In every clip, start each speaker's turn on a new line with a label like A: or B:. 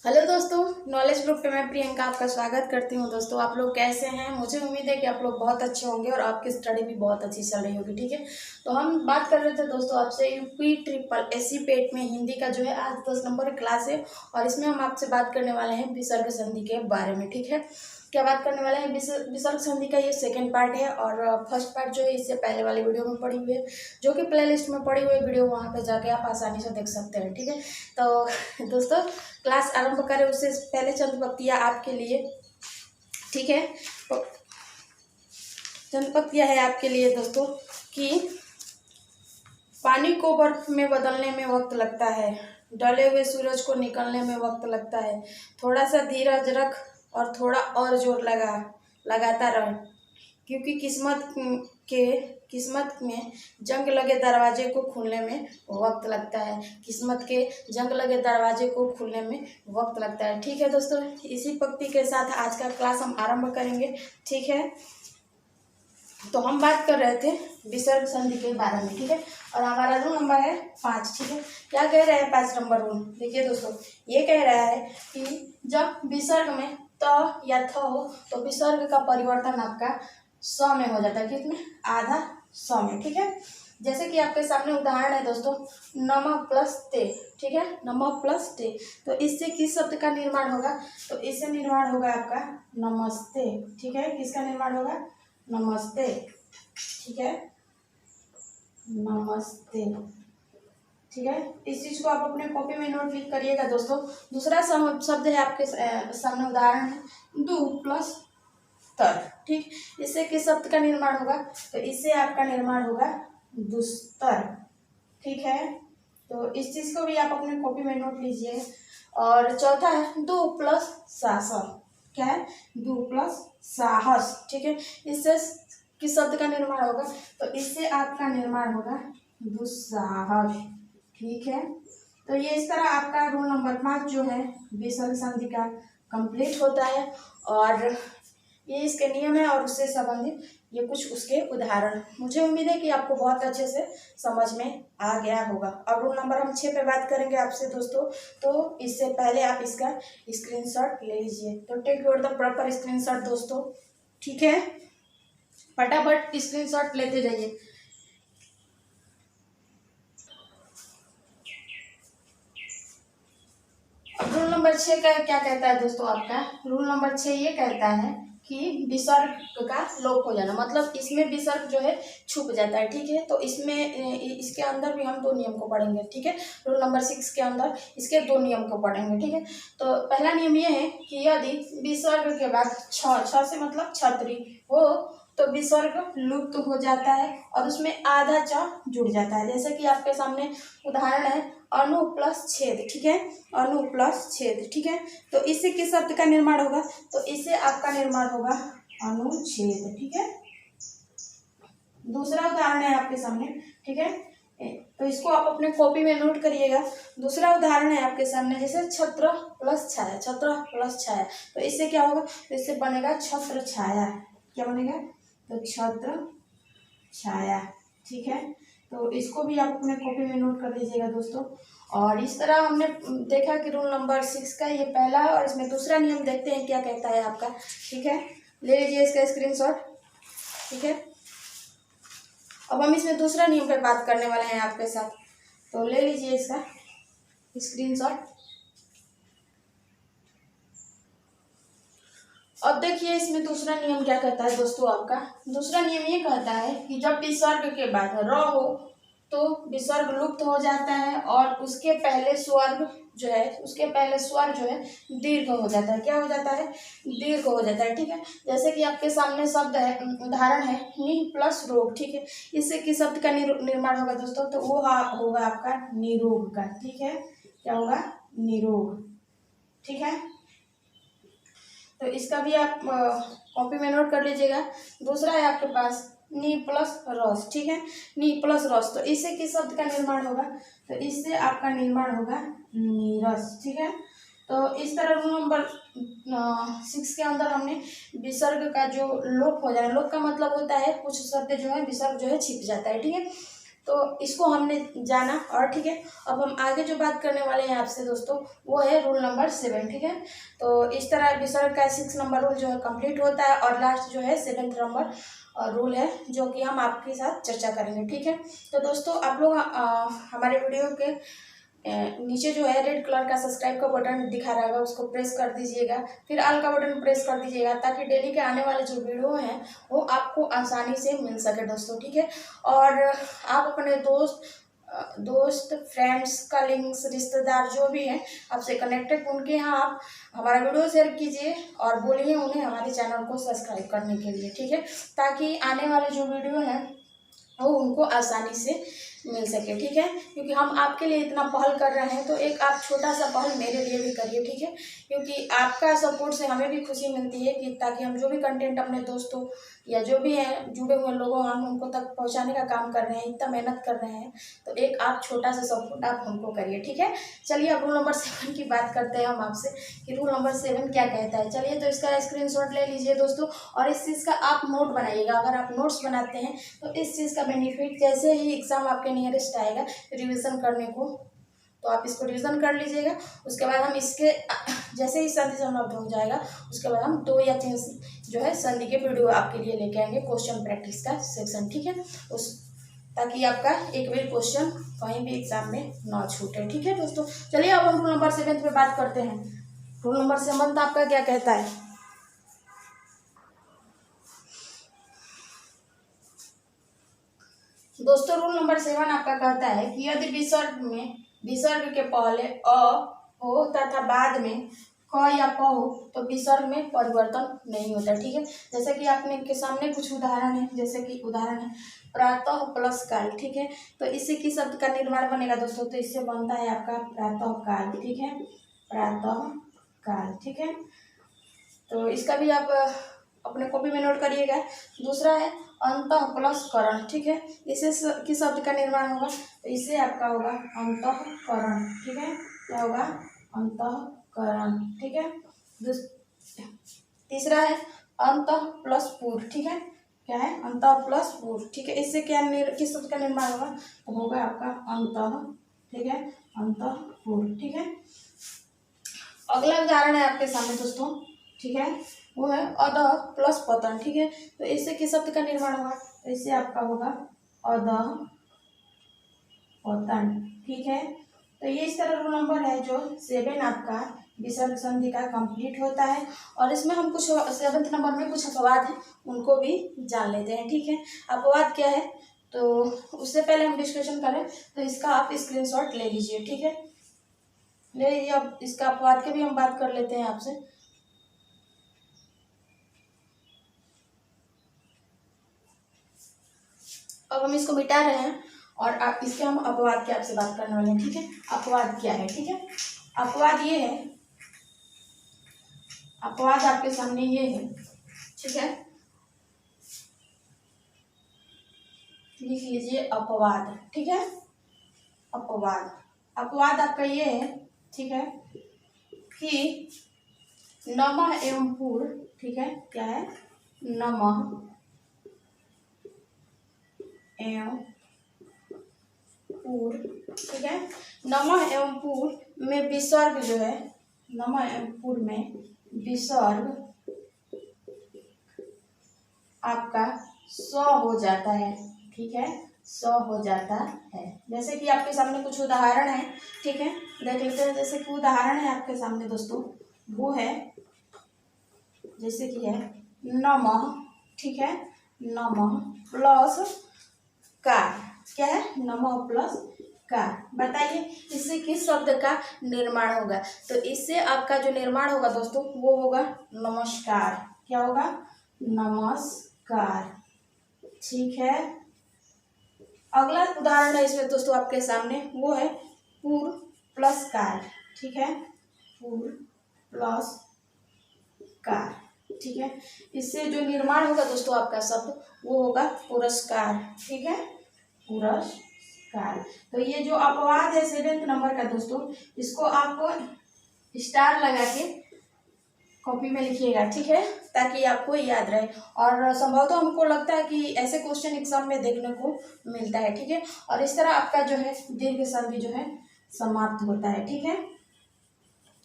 A: Hello दोस्तों, knowledge group पे मैं प्रियंका आपका स्वागत करती हूँ। दोस्तों, आप लोग कैसे हैं? मुझे उम्मीद है कि आप लोग बहुत अच्छे होंगे और आपकी स्टडी भी बहुत अच्छी चल रही होगी। ठीक है, तो हम बात कर रहे थे दोस्तों आपसे यूपी ट्रिपल एससी पेट में हिंदी का जो है आज 10 नंबर क्लास है और इसमें हम आपसे बात करने वाले हैं विसर्ग संधि के बारे में। ठीक है, क्या बात करने वाले हैं? विसर्ग संधि का ये सेकेंड पार्ट है और फर्स्ट पार्ट जो है इससे पहले वाली वीडियो में पड़ी हुई है, जो कि प्ले लिस्ट में पड़ी हुई वीडियो वहाँ पे जाके आप आसानी से देख सकते हैं। ठीक है, तो दोस्तों क्लास आरंभ करें उससे पहले चंद पंक्तियाँ आपके लिए। ठीक है, तो चंद पंक्तियाँ है आपके लिए दोस्तों कि पानी को बर्फ में बदलने में वक्त लगता है, ढले हुए सूरज को निकलने में वक्त लगता है, थोड़ा सा धीरज रख और थोड़ा और जोर लगाता रह, क्योंकि किस्मत में जंग लगे दरवाजे को खुलने में वक्त लगता है। किस्मत के जंग लगे दरवाजे को खुलने में वक्त लगता है। ठीक है दोस्तों, इसी पंक्ति के साथ आज का क्लास हम आरंभ करेंगे। ठीक है, तो हम बात कर रहे थे विसर्ग संधि के बारे में। ठीक है, और हमारा रूल नंबर है 5। ठीक है, क्या कह रहा है 5 नंबर रूल? देखिए दोस्तों, ये कह रहा है कि जब विसर्ग में त या थ हो तो विसर्ग का परिवर्तन आपका स में हो जाता है। किसमें? आधा स में। ठीक है, जैसे कि आपके सामने उदाहरण है दोस्तों, नमः प्लस ते। ठीक है, नमः प्लस ते, तो इससे किस शब्द का निर्माण होगा? तो इससे निर्माण होगा आपका नमस्ते। ठीक है, किसका निर्माण होगा? नमस्ते। ठीक है, नमस्ते। ठीक है, इस चीज को आप अपने कॉपी में नोट लिख करिएगा दोस्तों। दूसरा शब्द है आपके सामने उदाहरण है दु प्लस तर। ठीक, इससे किस शब्द का निर्माण होगा? तो इससे आपका निर्माण होगा दुस्तर। ठीक है, तो इस चीज को भी आप अपने कॉपी में नोट लीजिए। और चौथा है दो प्लस साहस। क्या है? दो प्लस साहस। ठीक है, इससे किस शब्द का निर्माण होगा? तो इससे आपका निर्माण होगा दुस्साहस। ठीक है, तो ये इस तरह आपका रूल नंबर 5 जो है विसर्ग संधि का कंप्लीट होता है और ये इसके नियम है और उससे संबंधित ये कुछ उसके उदाहरण। मुझे उम्मीद है कि आपको बहुत अच्छे से समझ में आ गया होगा। अब रूल नंबर हम 6 पे बात करेंगे आपसे दोस्तों, तो इससे पहले आप इसका स्क्रीनशॉट ले लीजिए। तो take your the proper screenshot दोस्तों। ठीक है, फटाफट स्क्रीनशॉट लेते जाइए। रूल नंबर 6 का क्या कहता है दोस्तों? आपका रूल नंबर 6 ये कहता है कि विसर्ग का लोप हो जाना, मतलब इसमें विसर्ग जो है छुप जाता है। ठीक है, तो इसमें इसके अंदर भी हम 2 नियम को पढ़ेंगे। ठीक है, रूल नंबर 6 के अंदर इसके 2 नियम को पढ़ेंगे। ठीक है, तो पहला नियम ये है कि यदि विसर्ग के बाद छ से मतलब छतरी हो तो विसर्ग लुप्त हो जाता है और उसमें आधा च जुड़ जाता है। जैसे कि आपके सामने उदाहरण है अनु प्लस छेद। ठीक है, अनु प्लस छेद। ठीक है, तो इससे किस शब्द का निर्माण होगा? तो इससे आपका निर्माण होगा अनुच्छेद। ठीक है, दूसरा उदाहरण है आपके सामने। ठीक है, तो इसको आप अपने कॉपी में नोट करिएगा। दूसरा उदाहरण है आपके सामने, जैसे छत्र प्लस छाया। छत्र प्लस छाया, तो इससे क्या होगा? तो इससे बनेगा छत्र छाया। क्या बनेगा? तो छत्र छाया। ठीक है, तो इसको भी आप अपने कॉपी में नोट कर लीजिएगा दोस्तों। और इस तरह हमने देखा कि रूल नंबर 6 का ये पहला है और इसमें दूसरा नियम देखते हैं क्या कहता है आपका। ठीक है, ले लीजिए इसका स्क्रीनशॉट। ठीक है, अब हम इसमें दूसरा नियम पे बात करने वाले हैं आपके साथ, तो ले लीजिए इसका स्क्रीनशॉट। अब देखिए इसमें दूसरा नियम क्या कहता है दोस्तों। आपका दूसरा नियम ये कहता है कि जब विसर्ग के बाद र हो तो विसर्ग लुप्त हो जाता है और उसके पहले स्वर जो है दीर्घ हो जाता है। क्या हो जाता है? दीर्घ हो जाता है। ठीक है, जैसे कि आपके सामने शब्द है, उदाहरण है नि प्लस रोग। ठीक है, इससे किस शब्द का निर्माण होगा दोस्तों? तो वो होगा आपका निरोग का। ठीक है, क्या होगा? निरोग। ठीक है, तो इसका भी आप कॉपी में नोट कर लीजिएगा। दूसरा है आपके पास नी प्लस रस। ठीक है, नी प्लस रस, तो इससे किस शब्द का निर्माण होगा? तो इससे आपका निर्माण होगा नीरस। ठीक है, तो इस तरह रूल नंबर 6 के अंदर हमने विसर्ग का जो लोप हो जाना, लोप का मतलब होता है कुछ शब्द जो है विसर्ग जो है छिप जाता है। ठीक है, तो इसको हमने जाना। और ठीक है, अब हम आगे जो बात करने वाले हैं आपसे दोस्तों वो है रूल नंबर 7। ठीक है, तो इस तरह विसर्ग का 6 नंबर रूल जो है कंप्लीट होता है और लास्ट जो है 7th नंबर रूल है जो कि हम आपके साथ चर्चा करेंगे। ठीक है, तो दोस्तों आप लोग हमारे वीडियो के नीचे जो है रेड कलर का सब्सक्राइब का बटन दिखा रहा होगा, उसको प्रेस कर दीजिएगा, फिर ऑल का बटन प्रेस कर दीजिएगा ताकि डेली के आने वाले जो वीडियो हैं वो आपको आसानी से मिल सके दोस्तों। ठीक है, और आप अपने दोस्त फ्रेंड्स कलीग्स रिश्तेदार जो भी हैं आपसे कनेक्टेड, उनके यहाँ आप हमारा वीडियो शेयर कीजिए और बोलिए उन्हें हमारे चैनल को सब्सक्राइब करने के लिए। ठीक है, ताकि आने वाले जो वीडियो हैं वो उनको आसानी से मिल सके। ठीक है, क्योंकि हम आपके लिए इतना पहल कर रहे हैं तो एक आप छोटा सा पहल मेरे लिए भी करिए। ठीक है, क्योंकि आपका सपोर्ट से हमें भी खुशी मिलती है कि ताकि हम जो भी कंटेंट अपने दोस्तों या जो भी हैं जुड़े हुए लोगों हम उनको तक पहुंचाने का काम कर रहे हैं, इतना मेहनत कर रहे हैं, तो एक आप छोटा सा सपोर्ट आप हमको करिए। ठीक है, चलिए अब रूल नंबर 7 की बात करते हैं हम आपसे कि रूल नंबर 7 क्या कहता है। चलिए तो इसका स्क्रीनशॉट ले लीजिए दोस्तों और इस चीज़ का आप नोट बनाइएगा। अगर आप नोट्स बनाते हैं तो इस चीज़ का बेनिफिट जैसे ही एग्ज़ाम आपके नियरेस्ट आएगा रिविज़न करने को, तो आप इसको रिविज़न कर लीजिएगा। उसके बाद हम इसके जैसे ही संधि समाप्त हो जाएगा उसके बाद हम 2 या 3 जो है संधि के वीडियो आपके लिए लेके आएंगे, क्वेश्चन प्रैक्टिस का सेक्शन। ठीक है, उस ताकि आपका एक भी क्वेश्चन कहीं भी एग्जाम में ना छूटे। ठीक है दोस्तों, चलिए अब हम रूल नंबर 7 पे बात करते हैं। रूल नंबर 7 आपका क्या कहता है दोस्तों? रूल नंबर 7 आपका कहता है कि यदि विसर्ग के पहले अ हो तथा बाद में क या प हो तो विसर्ग में परिवर्तन नहीं होता। ठीक है, जैसे कि आपने के सामने कुछ उदाहरण है, जैसे कि उदाहरण है प्रातः प्लस काल। ठीक है, तो इससे किस शब्द का निर्माण बनेगा दोस्तों? तो इससे बनता है आपका प्रातः काल। ठीक है, प्रातः काल। ठीक है, तो इसका भी आप अपने कॉपी में नोट करिएगा। दूसरा है अंतः प्लस करण। ठीक है, इससे किस शब्द का निर्माण होगा? तो इससे आपका होगा अंतःकरण। ठीक है, क्या होगा? अंतःकरण। ठीक है, तीसरा है अंतः प्लस पूर्व। ठीक है, क्या है? अंतः प्लस पूर्व। ठीक है, इससे क्या किस शब्द का निर्माण होगा? तो होगा आपका अंतः। ठीक है, अंतः पूर्व। ठीक है, अगला उदाहरण है आपके सामने दोस्तों। ठीक है, वो है अधः प्लस पतन। ठीक है, तो इससे किस शब्द का निर्माण होगा? तो इससे आपका होगा अधः पतन। ठीक है, तो ये इस तरह रूल नंबर है जो 7 आपका विसर्ग संधि का कंप्लीट होता है। और इसमें हम कुछ 7th नंबर में कुछ अपवाद हैं उनको भी जान लेते हैं। ठीक है, अपवाद क्या है तो उससे पहले हम डिस्कशन करें तो इसका आप स्क्रीनशॉट ले लीजिए। ठीक है, ले लीजिए। अब इसका अपवाद की भी हम बात कर लेते हैं आपसे। अब हम इसको मिटा रहे हैं और आप इसके हम अपवाद की आपसे बात करने वाले हैं। ठीक है, अपवाद क्या है? ठीक है, अपवाद ये है, अपवाद आपके सामने ये है। ठीक है, लिख लीजिए अपवाद। ठीक है, अपवाद, अपवाद आपका ये है। ठीक है, कि नमः एवं पूर्व। ठीक है, क्या है? नमः एवं पूर्व। ठीक है, नमः एवं पूर्व में विसर्ग जो है, नमः एवं पूर्व में विसर्ग आपका स हो जाता है। ठीक है, स हो जाता है। जैसे कि आपके सामने कुछ उदाहरण है। ठीक है, देख लेते हैं। जैसे कि उदाहरण है आपके सामने दोस्तों, वो है जैसे कि है नमः। ठीक है, नमः प्लस कार। क्या है? नमः प्लस कार। बताइए इससे किस शब्द का निर्माण होगा? तो इससे आपका जो निर्माण होगा दोस्तों वो होगा नमस्कार। क्या होगा? नमस्कार। ठीक है, अगला उदाहरण है इसमें दोस्तों आपके सामने, वो है पूर्व प्लस कार। ठीक है, पूर्व प्लस कार। ठीक है, इससे जो निर्माण होगा दोस्तों आपका शब्द वो होगा पुरस्कार। ठीक है, पुरस्कार। तो ये जो अपवाद है 7th नंबर का दोस्तों, इसको आपको स्टार लगा के कॉपी में लिखिएगा, ठीक है, ताकि आपको याद रहे। और संभवतः हमको लगता है कि ऐसे क्वेश्चन एग्जाम में देखने को मिलता है, ठीक है। और इस तरह आपका जो है दीर्घ संधि जो है समाप्त होता है, ठीक है।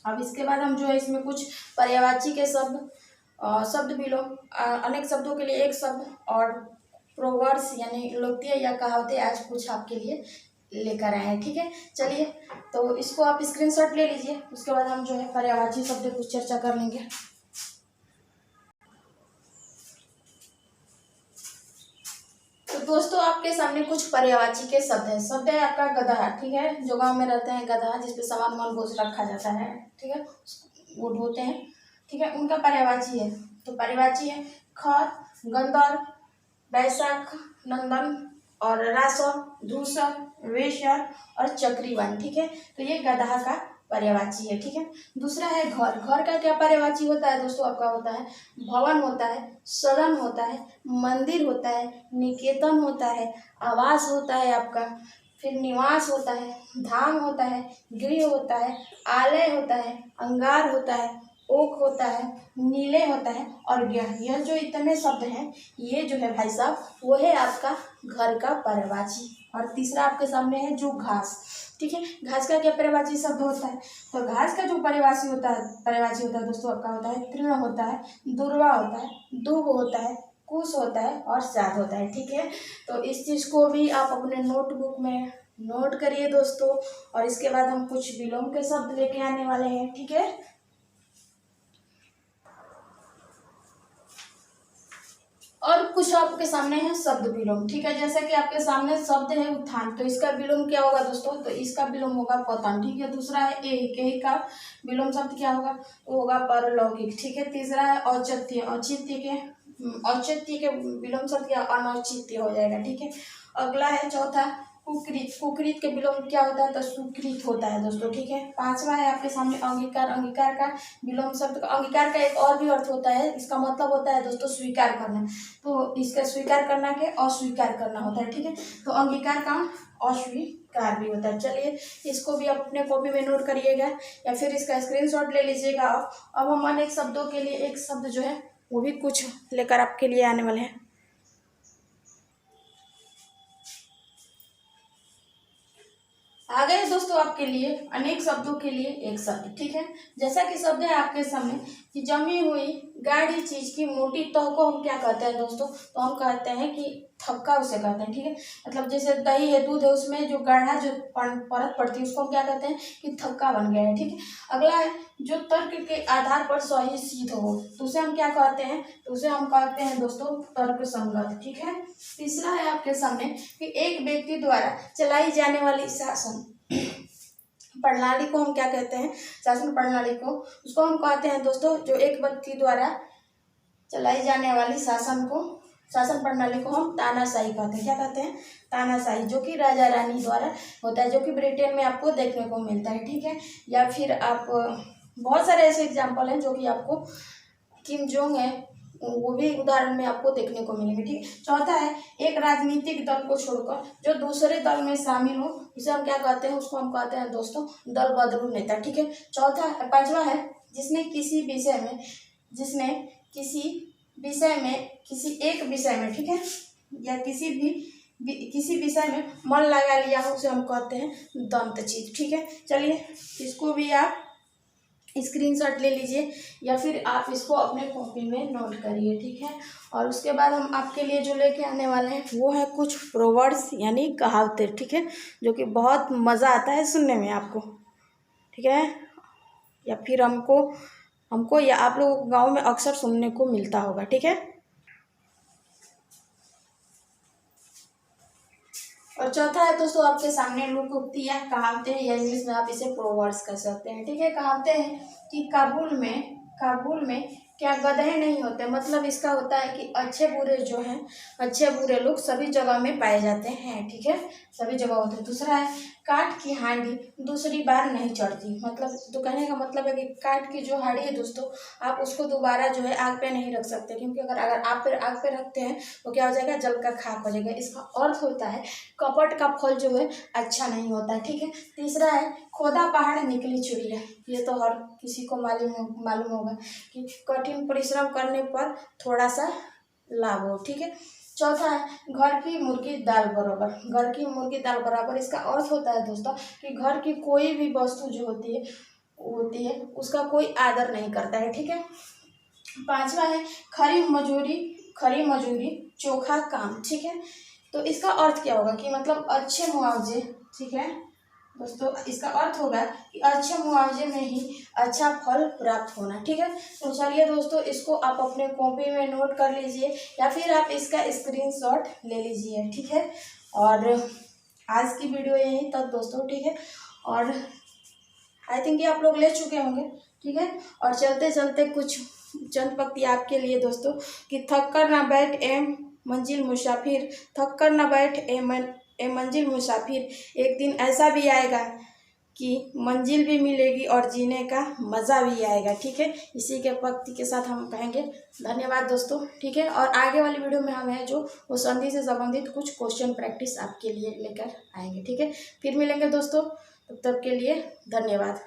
A: अब इसके बाद हम जो है इसमें कुछ पर्यायवाची के शब्द, शब्द विलोम, अनेक शब्दों के लिए एक शब्द, और प्रोवर्ब्स यानी लोकोक्तियाँ या कहावतें आज कुछ आपके लिए लेकर आए हैं, ठीक है। चलिए, तो इसको आप स्क्रीनशॉट ले लीजिए, उसके बाद हम जो है पर्यायवाची शब्द कुछ चर्चा कर लेंगे। तो दोस्तों, आपके सामने कुछ पर्यायवाची के शब्द है। शब्द है आपका गधा, ठीक है, जो गांव में रहते हैं गधा, जिसपे सामान वामान बोझ रखा जाता है, ठीक है, वो ढोते हैं, ठीक है, उनका पर्यायवाची है। तो पर्यायवाची है खर, गंधर, बैसाख, नंदन, और रासर, धूसर, वेशर और चक्रीवान, ठीक है। तो ये गधा का पर्यायवाची है, ठीक है। दूसरा है घर। घर का क्या पर्यायवाची होता है दोस्तों? आपका होता है भवन होता है, सदन होता है, मंदिर होता है, निकेतन होता है, आवास होता है आपका, फिर निवास होता है, धाम होता है, गृह होता है, आलय होता है, अंगार होता है, ओक होता है, नीले होता है और ज्ञ। यह जो इतने शब्द हैं, ये जो है भाई साहब वो है आपका घर का पर्यायवाची। और तीसरा आपके सामने है जो घास, ठीक है। घास का क्या पर्यायवाची शब्द होता है? तो घास का जो पर्यायवाची होता है दोस्तों, आपका होता है तृण होता है, दुर्वा होता है, दुब होता है, कुश होता है और साध होता है, ठीक है। तो इस चीज़ को भी आप अपने नोटबुक में नोट करिए दोस्तों। और इसके बाद हम कुछ विलोम के शब्द लेके आने वाले हैं, ठीक है। और कुछ आपके सामने है शब्द विलोम, ठीक है। जैसे कि आपके सामने शब्द है उत्थान, तो इसका विलोम क्या होगा दोस्तों? तो इसका विलोम होगा पतन, ठीक है। दूसरा है एहिक। एहिक का विलोम शब्द क्या होगा? वो होगा परलौकिक, ठीक है। तीसरा है औचित्य। औचित्य के विलोम शब्द क्या? अनौचित्य हो जाएगा, ठीक है। अगला है चौथा कुकृत। कुकृत के विलोम क्या होता है? तो सुकृत होता है दोस्तों, ठीक है। पांचवा है आपके सामने अंगीकार। अंगीकार का विलोम शब्द, अंगीकार का एक और भी अर्थ होता है, इसका मतलब होता है दोस्तों स्वीकार करना। तो इसका स्वीकार करना के अस्वीकार करना होता है, ठीक है। तो अंगीकार का अस्वीकार भी होता है। चलिए, इसको भी आप अपने कॉपी में नोट करिएगा या फिर इसका स्क्रीनशॉट ले लीजिएगा आप। अब हम अनेक शब्दों के लिए एक शब्द जो है वो भी कुछ लेकर आपके लिए आने वाले हैं। आ गए दोस्तों आपके लिए अनेक शब्दों के लिए एक शब्द, ठीक है। जैसा कि शब्द है आपके सामने कि जमी हुई गाढ़ी चीज की मोटी तह को हम क्या कहते हैं दोस्तों? तो हम कहते हैं कि थक्का उसे कहते हैं, ठीक है। मतलब जैसे दही है, दूध है, उसमें जो गाढ़ा जो परत पड़ती है उसको हम क्या कहते हैं? कि थक्का बन गया है, ठीक है। अगला है जो तर्क के आधार पर सही सिद्ध हो, तो उसे हम क्या कहते हैं? तो उसे हम कहते हैं दोस्तों तर्क संगत, ठीक है। तीसरा है आपके सामने कि एक व्यक्ति द्वारा चलाई जाने वाली शासन प्रणाली को हम क्या कहते हैं? शासन प्रणाली को, उसको हम कहते हैं दोस्तों, जो एक व्यक्ति द्वारा चलाई जाने वाली शासन प्रणाली को हम तानाशाही कहते हैं। क्या कहते हैं? तानाशाही, जो कि राजा रानी द्वारा होता है, जो कि ब्रिटेन में आपको देखने को मिलता है, ठीक है। या फिर आप बहुत सारे ऐसे एग्जाम्पल हैं जो कि आपको किम जोंग है, वो भी उदाहरण में आपको देखने को मिलेंगे, ठीक है। चौथा है एक राजनीतिक दल को छोड़कर जो दूसरे दल में शामिल हो, उसे हम क्या कहते हैं? उसको हम कहते हैं दोस्तों दल बदलू नेता, ठीक है। पांचवा है जिसने किसी किसी एक विषय में, ठीक है, या किसी विषय में मन लगा लिया हो, उसे हम कहते हैं दंतचित, ठीक है। चलिए, इसको भी आप स्क्रीनशॉट ले लीजिए या फिर आप इसको अपने कॉपी में नोट करिए, ठीक है। और उसके बाद हम आपके लिए जो लेके आने वाले हैं वो है कुछ प्रोवर्ब्स यानी कहावतें, ठीक है, जो कि बहुत मज़ा आता है सुनने में आपको, ठीक है। या फिर हमको या आप लोग गांव में अक्सर सुनने को मिलता होगा, ठीक है। और चौथा है दोस्तों आपके सामने लोकोक्ति या कहावतें, या इंग्लिश में आप इसे प्रोवर्ब्स कह सकते हैं, ठीक है। कहावतें हैं कि काबुल में क्या गधे नहीं होते, मतलब इसका होता है कि अच्छे बुरे लोग सभी जगह में पाए जाते हैं, ठीक है, सभी जगह होते हैं। दूसरा है काठ की हांडी दूसरी बार नहीं चढ़ती। मतलब तो कहने का मतलब है कि काठ की जो हांडी है दोस्तों, आप उसको दोबारा जो है आग पे नहीं रख सकते, क्योंकि अगर आप फिर आग पे रखते हैं तो क्या हो जाएगा, जल का खाक हो जाएगा। इसका अर्थ होता है कपट का फल जो है अच्छा नहीं होता है। ठीक है। तीसरा है खोदा पहाड़ निकली चिड़िया। ये तो हर किसी को मालूम होगा कि कठिन परिश्रम करने पर थोड़ा सा लाभ हो। ठीक है। चौथा है घर की मुर्गी दाल बराबर। घर की मुर्गी दाल बराबर, इसका अर्थ होता है दोस्तों कि घर की कोई भी वस्तु जो होती है उसका कोई आदर नहीं करता है। ठीक है। पांचवा है खरी मजूरी चोखा काम। ठीक है। तो इसका अर्थ क्या होगा कि मतलब अच्छे मुआवजे। ठीक है दोस्तों, इसका अर्थ होगा कि अच्छे मुआवजे में ही अच्छा फल प्राप्त होना। ठीक है। तो चलिए दोस्तों, इसको आप अपने कॉपी में नोट कर लीजिए या फिर आप इसका स्क्रीनशॉट ले लीजिए। ठीक है। और आज की वीडियो यहीं तक दोस्तों। ठीक है। और आई थिंक ये आप लोग ले चुके होंगे। ठीक है। और चलते चलते कुछ चंद पंक्ति आपके लिए दोस्तों कि थक कर ना बैठ ए मंजिल मुसाफिर, थक कर ना बैठ ए मंजिल मुसाफिर, एक दिन ऐसा भी आएगा कि मंजिल भी मिलेगी और जीने का मज़ा भी आएगा। ठीक है। इसी के पंक्ति के साथ हम कहेंगे धन्यवाद दोस्तों। ठीक है। और आगे वाली वीडियो में हम जो वो संधि से संबंधित कुछ क्वेश्चन प्रैक्टिस आपके लिए लेकर आएंगे। ठीक है। फिर मिलेंगे दोस्तों, तब तक के लिए धन्यवाद।